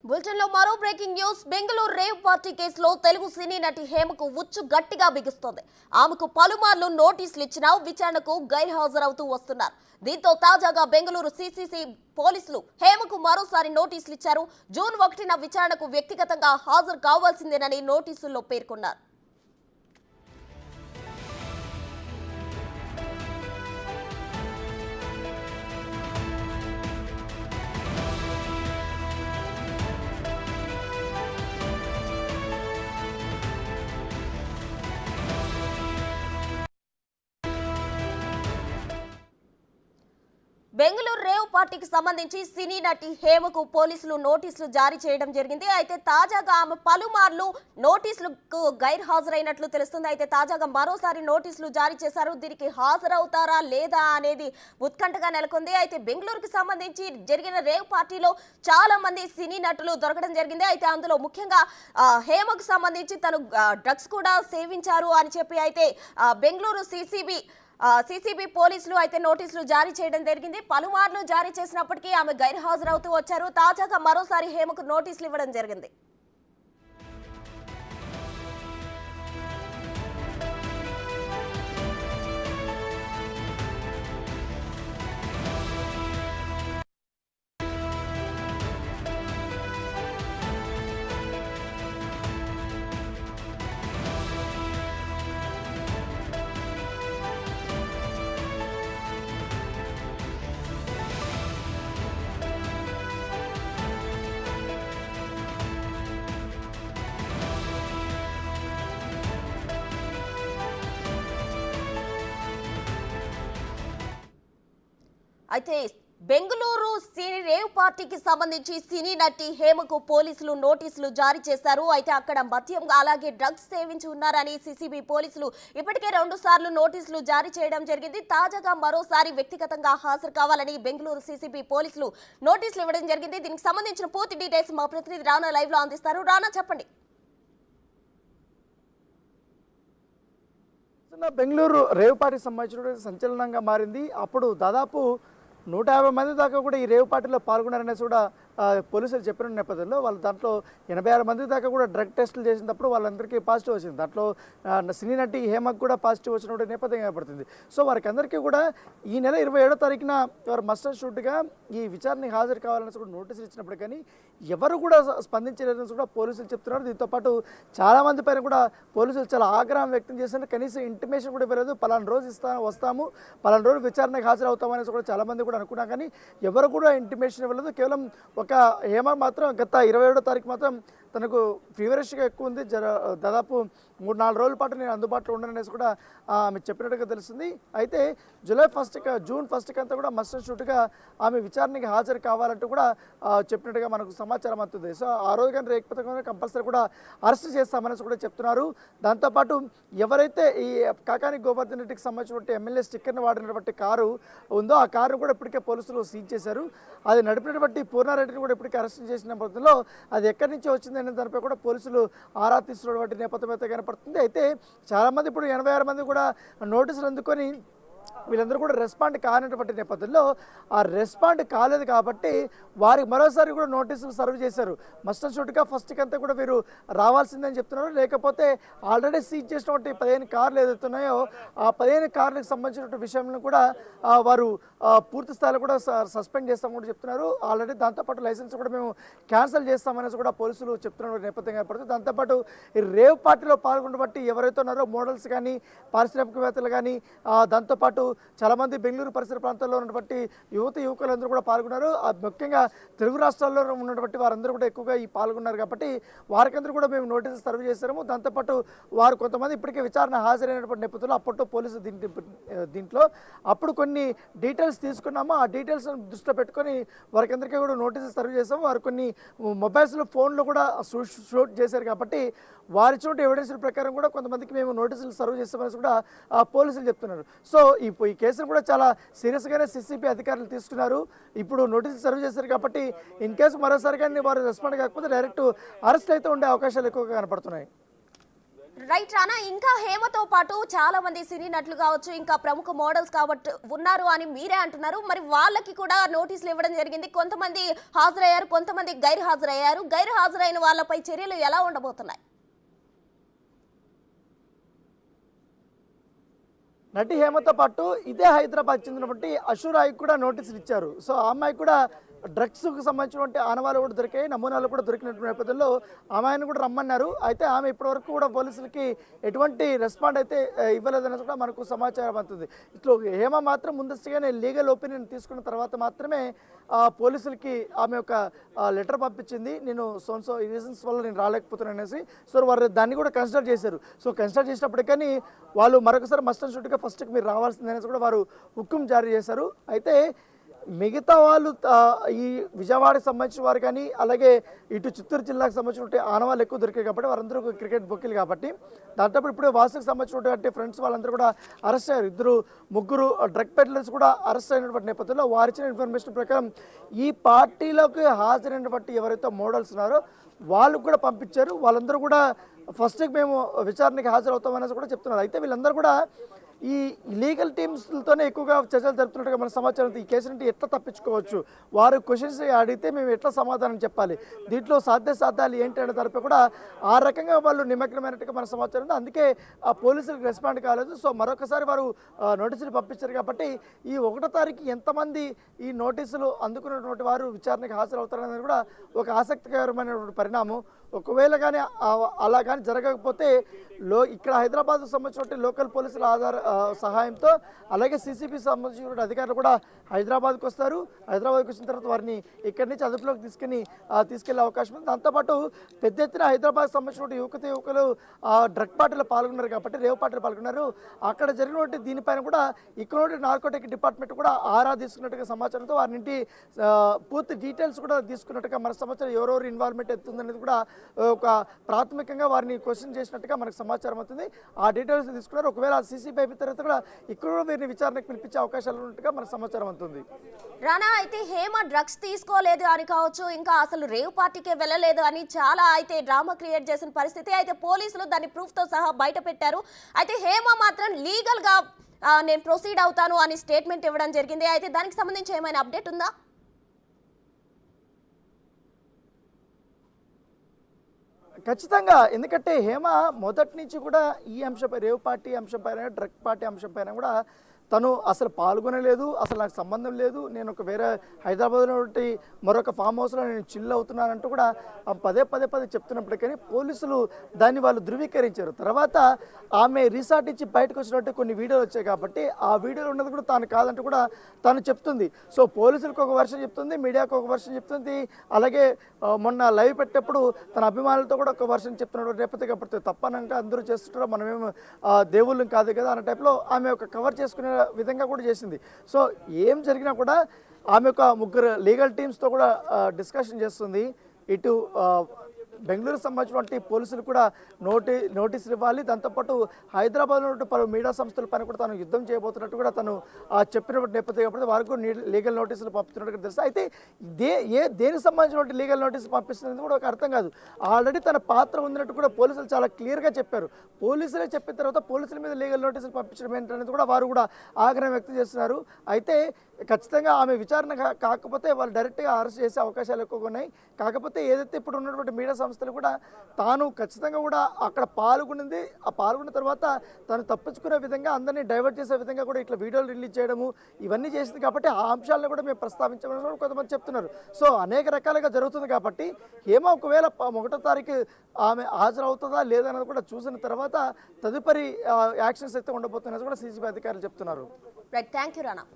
Bulletin లో మరో breaking news. Bengaluru rave party కేసులో తెలుగు సినీ నటి హేమకు ఉచ్చు గట్టిగా బిగుస్తోంది. ఆమెకు పలుమార్లు నోటీసులు ఇచ్చినా విచారణకు గైర్హాజరవుతూ వస్తున్నారు. దీంతో తాజాగా బెంగళూరు సిసిసి పోలీసులు హేమకు మరోసారి నోటీసులు ఇచ్చారు. జూన్ 1న విచారణకు వ్యక్తిగతంగా హాజరు కావాల్సిందేనని నోటీసుల్లో పేర్కొన్నారు. బెంగళూరు రేవ్ పార్టీకి సంబంధించి సినీ నటి హేమకు పోలీసులు నోటీసులు జారీ చేయడం జరిగింది. అయితే తాజాగా ఆమె పలుమార్లు నోటీసులకు గైర్హాజరైనట్లు తెలుస్తుంది. అయితే తాజాగా మరోసారి నోటీసులు జారీ చేశారు. దీనికి హాజరవుతారా లేదా అనేది ఉత్కంఠగా నెలకొంది. అయితే బెంగళూరుకి సంబంధించి జరిగిన రేవ్ పార్టీలో చాలా మంది సినీ నటులు దొరకడం జరిగింది. అయితే అందులో ముఖ్యంగా హేమకు సంబంధించి తను డ్రగ్స్ కూడా సేవించారు అని చెప్పి అయితే బెంగళూరు సిసిబి పోలీసులు అయితే నోటీసులు జారీ చేయడం జరిగింది. పలుమార్లు జారీ చేసినప్పటికీ ఆమె గైర్హాజరవుతూ వచ్చారు. తాజాగా మరోసారి హేమకు నోటీసులు ఇవ్వడం జరిగింది. అయితే బెంగళూరు సినీ రేవ్ పార్టీకి సంబంధించి సినీ నటి హేమకు పోలీసులు నోటీసులు జారీ చేశారు. అయితే అక్కడ మద్యం అలాగే డ్రగ్స్ సేవించి ఉన్నారని సిసిబి పోలీసులు ఇప్పటికే 2 సార్లు నోటీసులు జారీ చేయడం జరిగింది. తాజాగా మరోసారి వ్యక్తిగతంగా హాజరు కావాలని బెంగళూరు సిసిబి పోలీసులు నోటీసులు ఇవ్వడం జరిగింది. దీనికి సంబంధించిన పూర్తి డీటెయిల్స్ మా ప్రతినిధి రానా లైవ్ లో అందిస్తారు. రానా, చెప్పండి. బెంగళూరు రేవ్ పార్టీకి సంబంధించిన సంచలనంగా మారింది. అప్పుడు దాదాపు 150 మంది దాకా కూడా ఈ రేవ్ పార్టీలో పాల్గొన్నారనేసి కూడా పోలీసులు చెప్పిన నేపథ్యంలో వాళ్ళు దాంట్లో 86 మంది దాకా కూడా డ్రగ్ టెస్టులు చేసినప్పుడు వాళ్ళందరికీ పాజిటివ్ వచ్చింది. దాంట్లో సినీ నటి హేమకు కూడా పాజిటివ్ వచ్చినప్పుడు నేపథ్యం ఏర్పడుతుంది. సో వారికి అందరికీ కూడా ఈ నెల 27వ తారీఖున వారు మస్టర్ షూట్గా ఈ విచారణకి హాజరు కావాలని కూడా నోటీసులు ఇచ్చినప్పుడు కానీ ఎవరు కూడా స్పందించలేదని కూడా పోలీసులు చెప్తున్నారు. దీంతోపాటు చాలామంది పైన కూడా పోలీసులు చాలా ఆగ్రహం వ్యక్తం చేస్తున్నారు. కనీసం ఇంటిమేషన్ కూడా ఇవ్వలేదు. పలానా రోజు వస్తాము, పలానా రోజు విచారణకు హాజరు అవుతామనేసి కూడా చాలామంది కూడా అనుకున్నా కానీ ఎవరు కూడా ఇంటిమేషన్ ఇవ్వలేదు. కేవలం హేమ మాత్రం గత 27వ తారీఖు మాత్రం తనకు ఫీవరిష్గా ఎక్కువ ఉంది, దాదాపు 3-4 రోజుల పాటు నేను అందుబాటులో ఉండననేసి కూడా ఆమె చెప్పినట్టుగా తెలుస్తుంది. అయితే జూన్ 1కి అంతా కూడా మస్టర్ షూట్గా ఆమె విచారణకి హాజరు కావాలంటూ కూడా చెప్పినట్టుగా మనకు సమాచారం అందుతుంది. సో ఆ రోజు కానీ రేకపోతే కంపల్సరీ కూడా అరెస్ట్ చేస్తామనేసి కూడా చెప్తున్నారు. దాంతోపాటు ఎవరైతే ఈ కాకాని గోవర్ధన్ రెడ్డికి సంబంధించినటువంటి ఎమ్మెల్యే స్టిక్కర్ని వాడినటువంటి కారు ఉందో ఆ కారు కూడా ఇప్పటికే పోలీసులు సీజ్ చేశారు. అది నడిపినటువంటి పూర్ణారెడ్డిని కూడా ఇప్పటికే అరెస్ట్ చేసిన నేపథ్యంలో అది ఎక్కడి నుంచి వచ్చింది అనే దానిపై కూడా పోలీసులు ఆరా తీస్తున్నటువంటి నేపథ్యం అయితే కనపడుతుంది. అయితే చాలామంది ఇప్పుడు 86 మంది కూడా నోటీసులు అందుకొని వీళ్ళందరూ కూడా రెస్పాండ్ కానటువంటి నేపథ్యంలో ఆ రెస్పాండ్ కాలేదు కాబట్టి వారికి మరోసారి కూడా నోటీసులు సర్వ్ చేశారు. మస్టర్ షూట్గా ఫస్ట్కి అంతా కూడా వీరు రావాల్సిందని చెప్తున్నారు. లేకపోతే ఆల్రెడీ సీజ్ చేసినటువంటి 15 కార్లు ఏదైతున్నాయో ఆ 15 కార్లకు సంబంధించినటువంటి విషయంలో కూడా వారు పూర్తి స్థాయిలో కూడా సస్పెండ్ చేస్తామని కూడా చెప్తున్నారు. ఆల్రెడీ దాంతోపాటు లైసెన్స్ కూడా మేము క్యాన్సిల్ చేస్తామనేసి కూడా పోలీసులు చెప్తున్న నేపథ్యం ఏర్పడుతుంది. దాంతోపాటు ఈ రేవ్ పార్టీలో పాల్గొన్న బట్టి ఎవరైతే ఉన్నారో మోడల్స్ కానీ పారిశ్రామికవేత్తలు కానీ దాంతోపాటు చాలామంది బెంగళూరు పరిసర ప్రాంతాల్లో ఉన్నటువంటి యువకులందరూ కూడా పాల్గొన్నారు. ముఖ్యంగా తెలుగు రాష్ట్రాల్లో ఉన్నటువంటి వారందరూ కూడా ఎక్కువగా ఈ పాల్గొన్నారు కాబట్టి వారికందరూ కూడా మేము నోటీసులు సర్వ్ చేశాము. దాంతోపాటు వారు కొంతమంది ఇప్పటికే విచారణ హాజరైనటువంటి నేపథ్యంలో అప్పట్లో పోలీసు దీంట్లో అప్పుడు కొన్ని డీటెయిల్స్ తీసుకున్నాము. ఆ డీటెయిల్స్ దృష్టిలో పెట్టుకొని వారికందరికీ కూడా నోటీసులు సర్వ్ చేసాము. వారు కొన్ని మొబైల్స్లో ఫోన్లో కూడా షూట్ చేశారు కాబట్టి వారి చోటు ఎవిడెన్స్ ప్రకారం కూడా కొంతమందికి మేము నోటీసులు సర్వ్ చేస్తామని కూడా పోలీసులు చెప్తున్నారు. సో ఈ కేసును కూడా చాలా సీరియస్గానే సిసిబి అధికారులు తీసుకున్నారు. ఇప్పుడు నోటీసులు సర్వ్ చేశారు కాబట్టి ఇన్ కేసు మరోసారి కానీ వారు రెస్పాండ్ కాకపోతే డైరెక్ట్ అరెస్ట్ అయితే ఉండే అవకాశాలు ఎక్కువగా కనపడుతున్నాయి. రైట్ రానా, ఇంకా హేమతో పాటు చాలా మంది సినీ నటులు కావచ్చు, ఇంకా ప్రముఖ మోడల్స్ కాబట్టి ఉన్నారు అని మీరే అంటున్నారు. మరి వాళ్ళకి కూడా నోటీసులు ఇవ్వడం జరిగింది. కొంతమంది హాజరయ్యారు, కొంతమంది గైర్ హాజరయ్యారు. గైర్ హాజరైన వాళ్ళపై చర్యలు ఎలా ఉండబోతున్నాయి? నటి హేమతో పాటు ఇదే హైదరాబాద్ చెందినటువంటి అషురాయి కూడా నోటీసులు ఇచ్చారు. సో ఆ అమ్మాయి కూడా డ్రగ్స్కు సంబంధించినటువంటి ఆనవాళ్ళు కూడా దొరికాయి, నమూనాలు కూడా దొరికినటువంటి నేపథ్యంలో ఆమెను కూడా రమ్మన్నారు. అయితే ఆమె ఇప్పటివరకు కూడా పోలీసులకి ఎటువంటి రెస్పాండ్ అయితే ఇవ్వలేదని కూడా మనకు సమాచారం అవుతుంది. ఇట్లా హేమ మాత్రం ముందస్తుగానే లీగల్ ఒపీనియన్ తీసుకున్న తర్వాత మాత్రమే పోలీసులకి ఆమె ఒక లెటర్ పంపించింది. నేను సో ఈ రీజన్స్ వల్ల నేను రాలేకపోతున్నాను అనేసి. సో వారు దాన్ని కూడా కన్సిడర్ చేశారు. సో కన్సిడర్ చేసినప్పటికీ వాళ్ళు మరొకసారి మస్ట్ అండ్ షుడ్గా ఫస్ట్కి మీరు రావాల్సిందనేసి కూడా వారు హుకుం జారీ చేశారు. అయితే మిగతా వాళ్ళు ఈ విజయవాడకి సంబంధించిన వారు కానీ అలాగే ఇటు చిత్తూరు జిల్లాకు సంబంధించిన ఆనవాళ్ళు ఎక్కువ దొరికాయి కాబట్టి వారందరూ క్రికెట్ బొక్కీలు కాబట్టి దాంట్లో ఇప్పుడు వాసుకు సంబంధించినటువంటి ఫ్రెండ్స్ వాళ్ళందరూ కూడా అరెస్ట్ అయ్యారు. ముగ్గురు డ్రగ్ పెడ్లర్స్ కూడా అరెస్ట్ అయినటువంటి నేపథ్యంలో వారు ఇచ్చిన ఇన్ఫర్మేషన్ ప్రకారం ఈ పార్టీలోకి హాజరైనటువంటి ఎవరైతే మోడల్స్ ఉన్నారో వాళ్ళు కూడా పంపించారు. వాళ్ళందరూ కూడా ఫస్ట్కి మేము విచారణకి హాజరవుతామనేసి కూడా చెప్తున్నారు. అయితే వీళ్ళందరూ కూడా ఈ లీగల్ టీమ్స్తోనే ఎక్కువగా చర్చలు జరుపుతున్నట్టుగా మన సమాచారం. ఈ కేసు నుండి ఎట్లా తప్పించుకోవచ్చు, వారు క్వశ్చన్స్ అడిగితే మేము ఎట్లా సమాధానం చెప్పాలి, దీంట్లో సాధ్యాలు ఏంటి అనే దానిపై కూడా ఆ రకంగా వాళ్ళు నిమగ్నమైనట్టుగా మన సమాచారం ఉంది. అందుకే ఆ పోలీసులకు రెస్పాండ్ కాలేదు. సో మరొకసారి వారు నోటీసులు పంపించారు కాబట్టి ఈ 1వ తారీఖు ఎంతమంది ఈ నోటీసులు అందుకున్నటువంటి వారు విచారణకు హాజరవుతారనేది కూడా ఒక ఆసక్తికరమైనటువంటి పరిణామం. ఒకవేళ కానీ అలా కానీ జరగకపోతే ఇక్కడ హైదరాబాద్కు సంబంధించిన లోకల్ పోలీసుల సహాయంతో అలాగే సీసీపీ సంబంధించిన అధికారులు కూడా హైదరాబాద్కు వస్తారు. హైదరాబాద్కి వచ్చిన తర్వాత వారిని ఇక్కడి నుంచి అదుపులోకి తీసుకెళ్లే అవకాశం ఉంది. దాంతోపాటు పెద్ద ఎత్తున హైదరాబాద్ సంబంధించిన యువకులు డ్రగ్ పార్టీలో పాల్గొన్నారు కాబట్టి రేవ్ పార్టీలో పాల్గొన్నారు. అక్కడ జరిగినటువంటి దీనిపైన కూడా ఇక్కడ నార్కోటిక్ డిపార్ట్మెంట్ కూడా ఆరా తీసుకున్నట్టుగా సమాచారంతో వారి నుండి పూర్తి డీటెయిల్స్ కూడా తీసుకున్నట్టుగా మన సమాచారం. ఎవరెవరు ఇన్వాల్వ్మెంట్ ఎత్తుందనేది కూడా ఒక ప్రాథమికంగా వారిని క్వశ్చన్ చేసినట్టుగా మనకు సమాచారం అవుతుంది. ఆ డీటెయిల్స్ తీసుకున్నారు. ఒకవేళ సీసీపీ అయిపోయిన తర్వాత కూడా ఇక్కడ వీరిని విచారణకు పిలిపించే అవకాశాలు ఉన్నట్టుగా మనకు సమాచారం అవుతుంది. రానా, అయితే హేమ డ్రగ్స్ తీసుకోలేదు అని కావచ్చు, ఇంకా అసలు రేవ్ పార్టీకే వెళ్ళలేదు అని చాలా అయితే డ్రామా క్రియేట్ చేసిన పరిస్థితి. అయితే పోలీసులు దాన్ని ప్రూఫ్తో సహా బయట పెట్టారు. అయితే హేమ మాత్రం లీగల్గా నేను ప్రొసీడ్ అవుతాను అని స్టేట్మెంట్ ఇవ్వడం జరిగింది. అయితే దానికి సంబంధించి ఏమైనా అప్డేట్ ఉందా? ఖచ్చితంగా, ఎందుకంటే హేమ మొదటి నుంచి కూడా ఈ అంశంపై రేవ్ పార్టీ అంశం పైన డ్రగ్ పార్టీ అంశం పైన కూడా తను అసలు పాల్గొనలేదు, అసలు నాకు సంబంధం లేదు, నేను ఒక వేరే హైదరాబాద్లో మరొక ఫామ్ హౌస్లో నేను చిల్ అవుతున్నానంటూ కూడా పదే చెప్తున్నప్పటికీ పోలీసులు దాన్ని వాళ్ళు ధృవీకరించారు. తర్వాత ఆమె రిసార్ట్ ఇచ్చి బయటకు వచ్చినట్టు కొన్ని వీడియోలు వచ్చాయి కాబట్టి ఆ వీడియోలో ఉన్నది కూడా తాను కాదంటూ కూడా తను చెప్తుంది. సో పోలీసులకు ఒక వర్షన్ చెప్తుంది, మీడియాకు ఒక వర్షన్ చెప్తుంది, అలాగే మొన్న లైవ్ పెట్టేప్పుడు తన అభిమానులతో కూడా ఒక వర్షన్ చెప్తున్నట్టు నేపథ్యం కాబట్టి తప్పనంటే అందరూ చేస్తుంటారో మనమేమో దేవుళ్ళం కాదు కదా అన్న టైప్లో ఆమె ఒక కవర్ చేసుకునే విధంగా కూడా చేసింది. సో ఏం జరిగినా కూడా ఆమె ఒక ముగ్గురు లీగల్ టీమ్స్తో కూడా డిస్కషన్ చేస్తుంది. ఇటు బెంగళూరుకు సంబంధించినటువంటి పోలీసులు కూడా నోటీసులు ఇవ్వాలి. దాంతోపాటు హైదరాబాద్లో ఉన్న పలు మీడియా సంస్థల పైన కూడా తను యుద్ధం చేయబోతున్నట్టు కూడా తను చెప్పినటువంటి నేపథ్యం కాబట్టి వారికి లీగల్ నోటీసులు పంపుతున్నట్టు తెలుసు. అయితే దేనికి సంబంధించినటువంటి లీగల్ నోటీసులు పంపిస్తున్నది కూడా ఒక అర్థం కాదు. ఆల్రెడీ తన పాత్ర ఉందినట్టు కూడా పోలీసులు చాలా క్లియర్గా చెప్పారు. పోలీసులే చెప్పిన తర్వాత పోలీసుల మీద లీగల్ నోటీసులు పంపించడం ఏంటనేది కూడా వారు కూడా ఆగ్రహం వ్యక్తం చేస్తున్నారు. అయితే ఖచ్చితంగా ఆమె విచారణ కాకపోతే వాళ్ళు డైరెక్ట్గా అరెస్ట్ చేసే అవకాశాలు ఎక్కువగా ఉన్నాయి. కాకపోతే ఏదైతే ఇప్పుడు ఉన్నటువంటి మీడియా సంస్థలు కూడా తాను ఖచ్చితంగా కూడా అక్కడ పాల్గొనింది, ఆ పాల్గొన్న తర్వాత తను తప్పించుకునే విధంగా అందరినీ డైవర్ట్ చేసే విధంగా కూడా ఇట్లా వీడియోలు రిలీజ్ చేయడము ఇవన్నీ చేసింది కాబట్టి ఆ అంశాలను కూడా మేము ప్రస్తావించమని కూడా కొంతమంది చెప్తున్నారు. సో అనేక రకాలుగా జరుగుతుంది కాబట్టి ఏమో ఒకవేళ 1వ తారీఖు ఆమె హాజరవుతుందా లేదన్నది కూడా చూసిన తర్వాత తదుపరి యాక్షన్స్ అయితే ఉండబోతున్నది కూడా సీసీబీ అధికారులు చెప్తున్నారు. Right, thank you Rana.